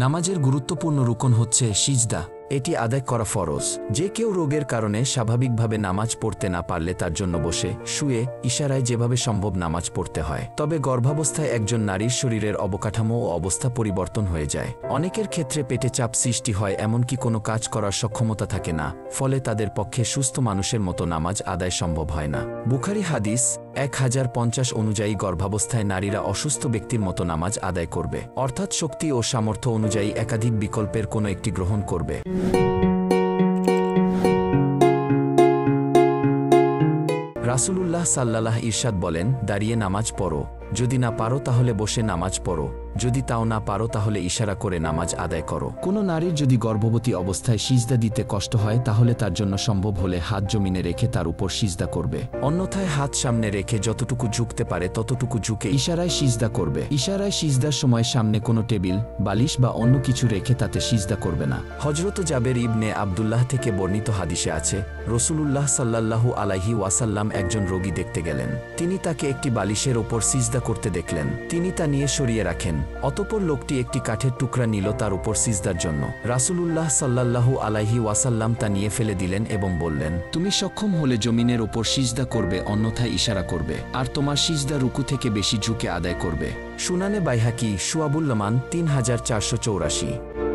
নামাজের গুরুত্বপূর্ণ রুকন হচ্ছে সিজদা। এটি আদায় করা ফরজ। যে কেউ রোগের কারণে স্বাভাবিকভাবে নামাজ পড়তে না পারলে তার জন্য বসে, শুয়ে, ইশারায় যেভাবে সম্ভব নামাজ পড়তে হয়। তবে গর্ভাবস্থায় একজন নারীর শরীরের অবকাঠামো ও অবস্থা পরিবর্তন হয়ে যায়। অনেকের ক্ষেত্রে পেটে চাপ সৃষ্টি হয়, এমনকি কোনো কাজ করার সক্ষমতা থাকে না, ফলে তাদের পক্ষে সুস্থ মানুষের মতো নামাজ আদায় সম্ভব হয় না। বুখারী হাদিস 1050 অনুযায়ী গর্ভাবস্থায় নারীরা অসুস্থ ব্যক্তির মতো নামাজ আদায় করবে, অর্থাৎ শক্তি ও সামর্থ্য অনুযায়ী একাধিক বিকল্পের কোনো একটি গ্রহণ করবে। রাসূলুল্লাহ সাল্লাল্লাহু ইরশাদ বলেন, দাঁড়িয়ে নামাজ পড়ো, যদি না পারো তাহলে বসে নামাজ পড়ো, যদি তাও না পারো তাহলে ইশারা করে নামাজ আদায় করো। কোনো নারীর যদি গর্ভবতী অবস্থায় সিজদা দিতে কষ্ট হয় তাহলে তার জন্য সম্ভব হলে হাত জমিনে রেখে তার উপর সিজদা করবে, অন্যথায় হাত সামনে রেখে যতটুকু ঝুঁকতে পারে ততটুকু ঝুঁকে ইশারায় সিজদা করবে। ইশারায় সিজদার সময় সামনে কোনো টেবিল, বালিশ বা অন্য কিছু রেখে তাতে সিজদা করবে না। হযরত জাবের ইবনে আব্দুল্লাহ থেকে বর্ণিত হাদিসে আছে, রাসূলুল্লাহ সাল্লাল্লাহু আলাইহি ওয়াসাল্লাম একজন রোগী দেখতে গেলেন। তিনি তাকে একটি বালিশের ওপর সিজদা করতে দেখলেন। তিনি তা নিয়ে সরিয়ে রাখেন। অতঃপর লোকটি একটি কাঠের টুকরা নিল তার উপর সিজদার জন্য। রাসূলুল্লাহ সাল্লাল্লাহু আলাইহি ওয়াসাল্লাম তা নিয়ে ফেলে দিলেন এবং বললেন, তুমি সক্ষম হলে জমিনের ওপর সিজদা করবে, অন্যথায় ইশারা করবে, আর তোমার সিজদা রুকু থেকে বেশি ঝুঁকে আদায় করবে। সুনানে বাইহাকি, শুআবুল লামান 3484।